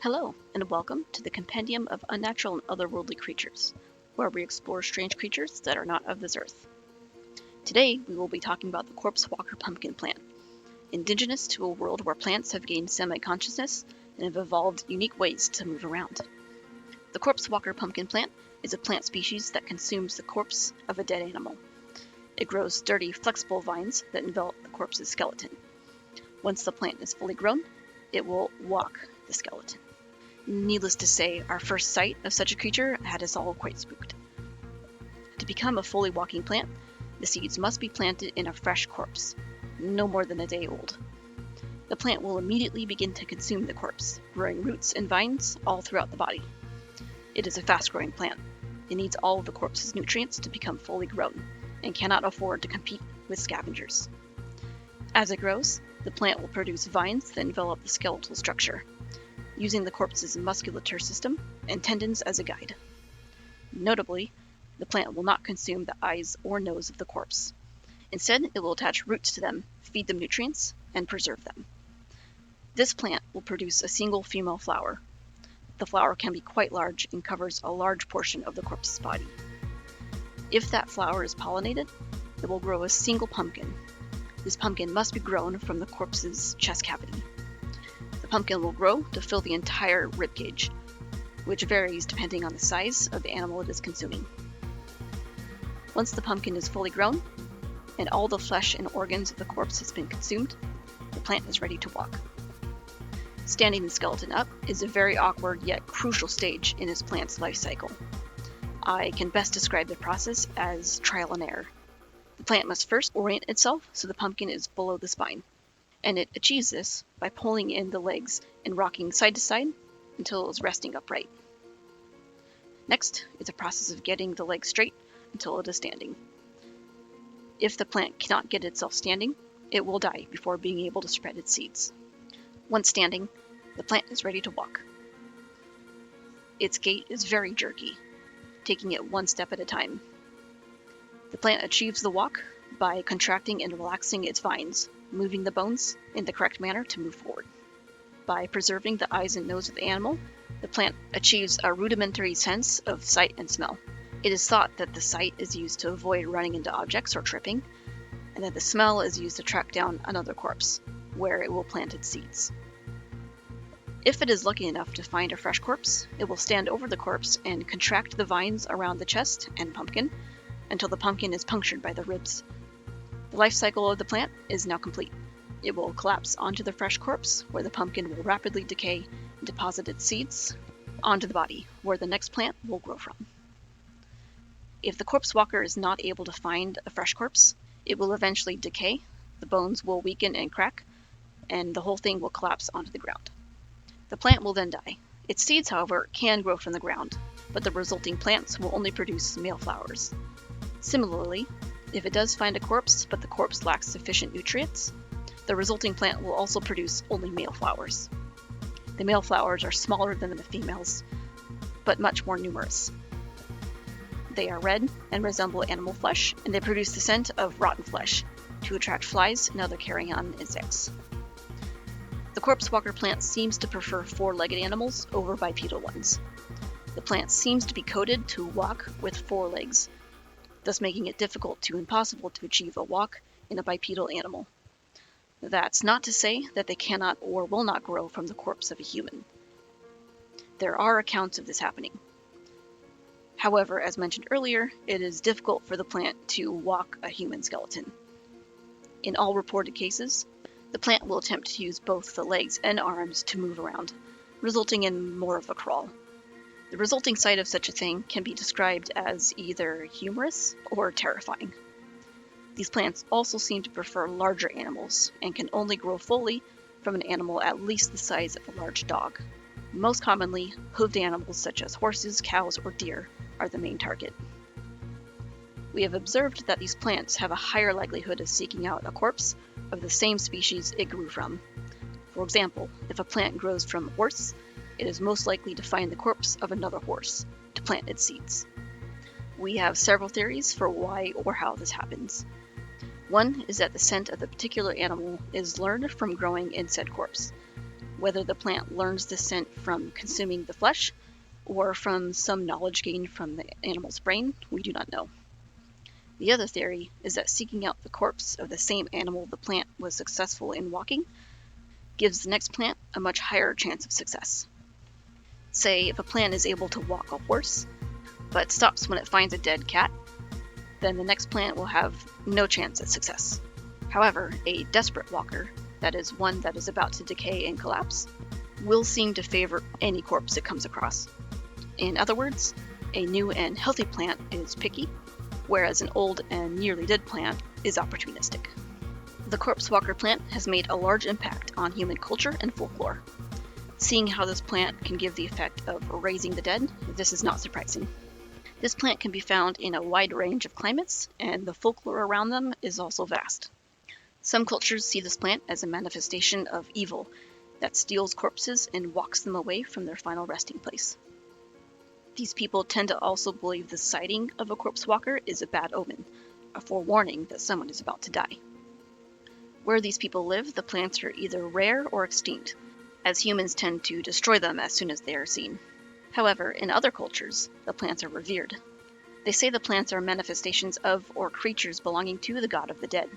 Hello, and welcome to the Compendium of Unnatural and Otherworldly Creatures, where we explore strange creatures that are not of this earth. Today, we will be talking about the corpse walker pumpkin plant, indigenous to a world where plants have gained semi-consciousness and have evolved unique ways to move around. The corpse walker pumpkin plant is a plant species that consumes the corpse of a dead animal. It grows sturdy, flexible vines that envelop the corpse's skeleton. Once the plant is fully grown, it will walk the skeleton. Needless to say, our first sight of such a creature had us all quite spooked. To become a fully walking plant, the seeds must be planted in a fresh corpse, no more than a day old. The plant will immediately begin to consume the corpse, growing roots and vines all throughout the body. It is a fast-growing plant. It needs all of the corpse's nutrients to become fully grown, and cannot afford to compete with scavengers. As it grows, the plant will produce vines that envelop the skeletal structure, using the corpse's musculature system and tendons as a guide. Notably, the plant will not consume the eyes or nose of the corpse. Instead, it will attach roots to them, feed them nutrients, and preserve them. This plant will produce a single female flower. The flower can be quite large and covers a large portion of the corpse's body. If that flower is pollinated, it will grow a single pumpkin. This pumpkin must be grown from the corpse's chest cavity. The pumpkin will grow to fill the entire ribcage, which varies depending on the size of the animal it is consuming. Once the pumpkin is fully grown, and all the flesh and organs of the corpse has been consumed, the plant is ready to walk. Standing the skeleton up is a very awkward yet crucial stage in this plant's life cycle. I can best describe the process as trial and error. The plant must first orient itself so the pumpkin is below the spine, and it achieves this by pulling in the legs and rocking side to side until it is resting upright. Next is a process of getting the legs straight until it is standing. If the plant cannot get itself standing, it will die before being able to spread its seeds. Once standing, the plant is ready to walk. Its gait is very jerky, taking it one step at a time. The plant achieves the walk by contracting and relaxing its vines, moving the bones in the correct manner to move forward. By preserving the eyes and nose of the animal, the plant achieves a rudimentary sense of sight and smell. It is thought that the sight is used to avoid running into objects or tripping, and that the smell is used to track down another corpse, where it will plant its seeds. If it is lucky enough to find a fresh corpse, it will stand over the corpse and contract the vines around the chest and pumpkin until the pumpkin is punctured by the ribs. The life cycle of the plant is now complete. It will collapse onto the fresh corpse, where the pumpkin will rapidly decay and deposit its seeds onto the body, where the next plant will grow from. If the corpse walker is not able to find a fresh corpse, it will eventually decay, the bones will weaken and crack, and the whole thing will collapse onto the ground. The plant will then die. Its seeds, however, can grow from the ground, but the resulting plants will only produce male flowers. Similarly, if it does find a corpse, but the corpse lacks sufficient nutrients, the resulting plant will also produce only male flowers. The male flowers are smaller than the females, but much more numerous. They are red and resemble animal flesh, and they produce the scent of rotten flesh to attract flies and other carrion insects. The corpse walker plant seems to prefer four-legged animals over bipedal ones. The plant seems to be coded to walk with four legs, thus making it difficult to impossible to achieve a walk in a bipedal animal. That's not to say that they cannot or will not grow from the corpse of a human. There are accounts of this happening. However, as mentioned earlier, it is difficult for the plant to walk a human skeleton. In all reported cases, the plant will attempt to use both the legs and arms to move around, resulting in more of a crawl. The resulting sight of such a thing can be described as either humorous or terrifying. These plants also seem to prefer larger animals and can only grow fully from an animal at least the size of a large dog. Most commonly, hoofed animals such as horses, cows, or deer are the main target. We have observed that these plants have a higher likelihood of seeking out a corpse of the same species it grew from. For example, if a plant grows from a horse, it is most likely to find the corpse of another horse to plant its seeds. We have several theories for why or how this happens. One is that the scent of the particular animal is learned from growing in said corpse. Whether the plant learns the scent from consuming the flesh or from some knowledge gained from the animal's brain, we do not know. The other theory is that seeking out the corpse of the same animal the plant was successful in walking gives the next plant a much higher chance of success. Say, if a plant is able to walk a horse, but stops when it finds a dead cat, then the next plant will have no chance at success. However, a desperate walker, that is one that is about to decay and collapse, will seem to favor any corpse it comes across. In other words, a new and healthy plant is picky, whereas an old and nearly dead plant is opportunistic. The corpse walker plant has made a large impact on human culture and folklore. Seeing how this plant can give the effect of raising the dead, this is not surprising. This plant can be found in a wide range of climates, and the folklore around them is also vast. Some cultures see this plant as a manifestation of evil that steals corpses and walks them away from their final resting place. These people tend to also believe the sighting of a corpse walker is a bad omen, a forewarning that someone is about to die. Where these people live, the plants are either rare or extinct, as humans tend to destroy them as soon as they are seen. However, in other cultures, the plants are revered. They say the plants are manifestations of or creatures belonging to the god of the dead.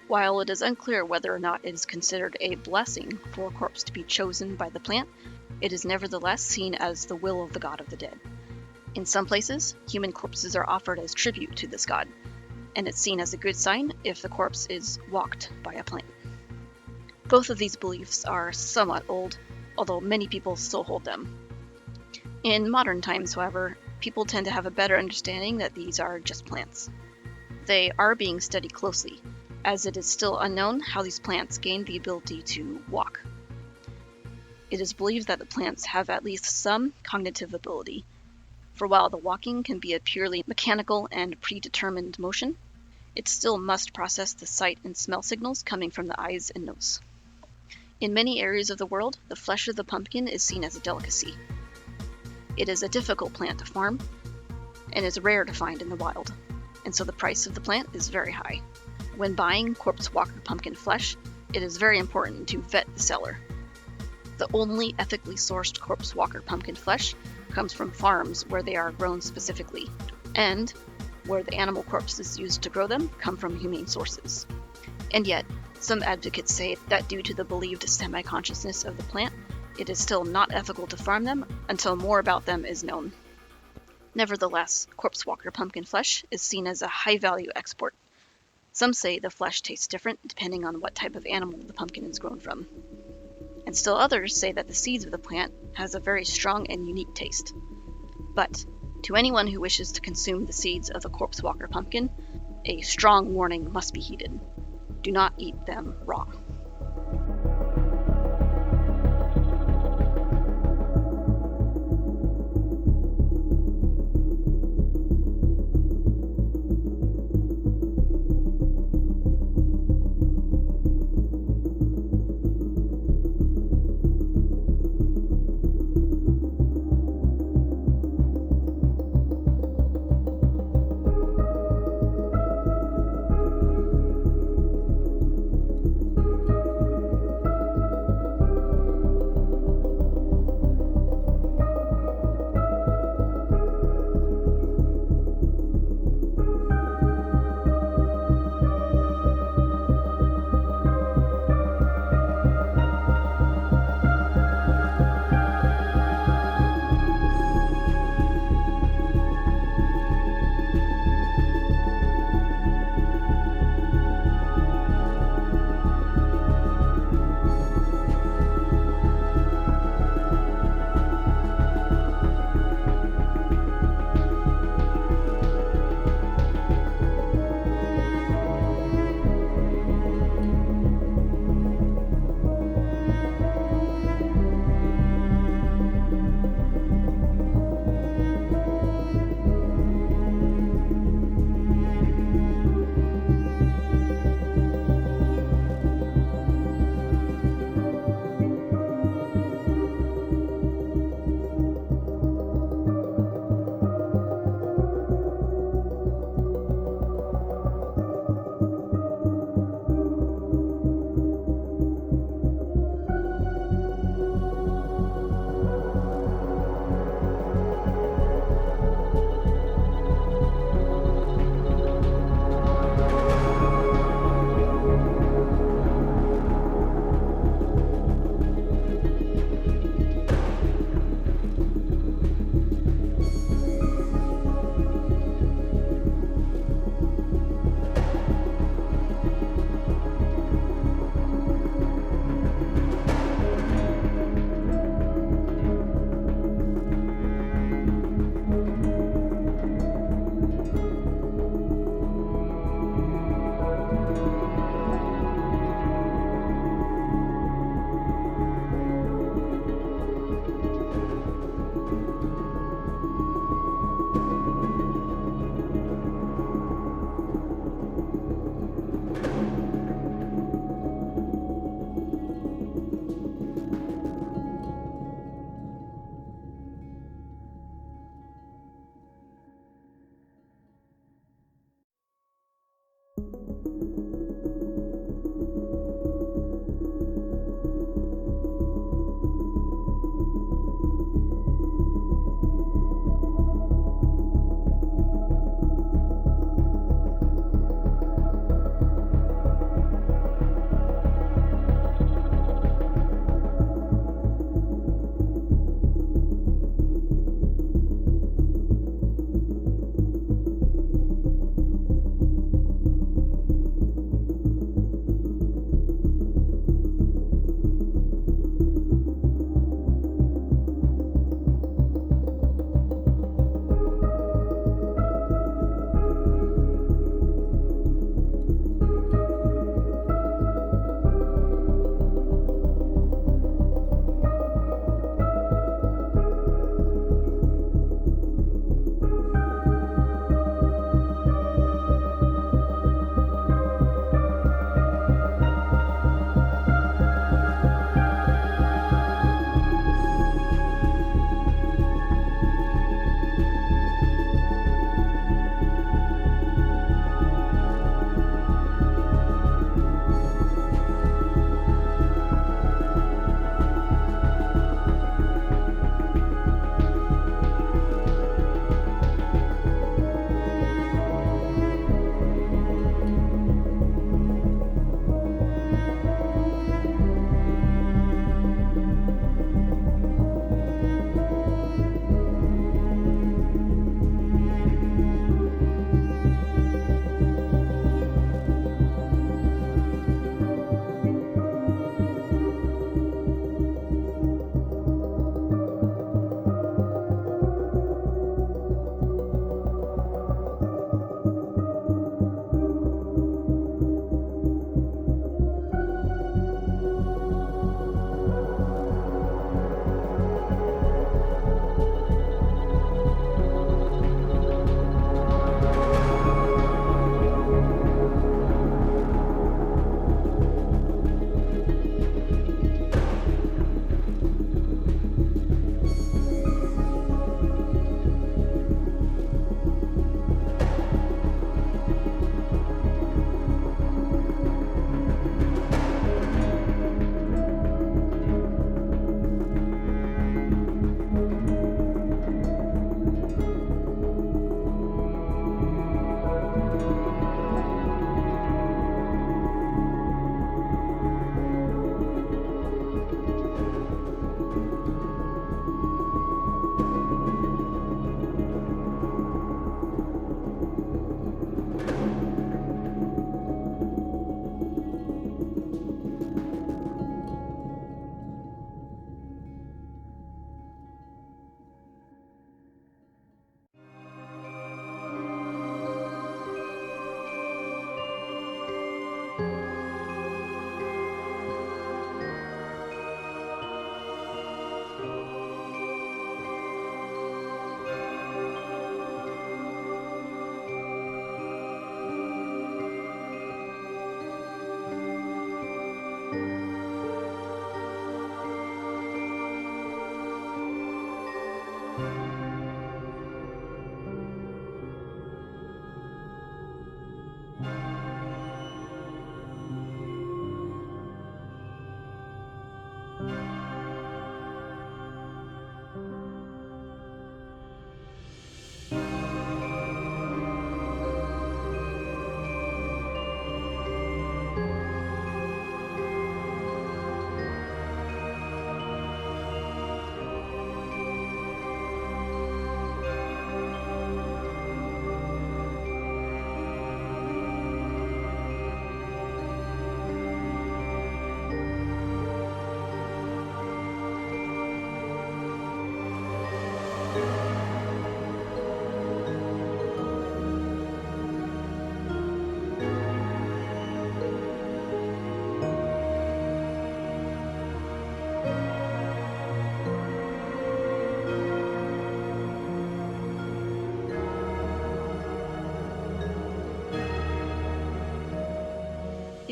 While it is unclear whether or not it is considered a blessing for a corpse to be chosen by the plant, it is nevertheless seen as the will of the god of the dead. In some places, human corpses are offered as tribute to this god, and it's seen as a good sign if the corpse is walked by a plant. Both of these beliefs are somewhat old, although many people still hold them. In modern times, however, people tend to have a better understanding that these are just plants. They are being studied closely, as it is still unknown how these plants gain the ability to walk. It is believed that the plants have at least some cognitive ability, for while the walking can be a purely mechanical and predetermined motion, it still must process the sight and smell signals coming from the eyes and nose. In many areas of the world, the flesh of the pumpkin is seen as a delicacy. It is a difficult plant to farm, and is rare to find in the wild, and so the price of the plant is very high. When buying corpse walker pumpkin flesh, it is very important to vet the seller. The only ethically sourced corpse walker pumpkin flesh comes from farms where they are grown specifically, and where the animal corpses used to grow them come from humane sources. And yet, some advocates say that due to the believed semi-consciousness of the plant, it is still not ethical to farm them until more about them is known. Nevertheless, corpse walker pumpkin flesh is seen as a high-value export. Some say the flesh tastes different depending on what type of animal the pumpkin is grown from. And still others say that the seeds of the plant has a very strong and unique taste. But to anyone who wishes to consume the seeds of the corpse walker pumpkin, a strong warning must be heeded. Do not eat them raw.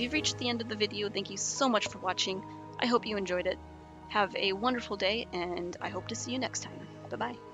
you've reached the end of the video, thank you so much for watching. I hope you enjoyed it. Have a wonderful day, and I hope to see you next time. Bye-bye.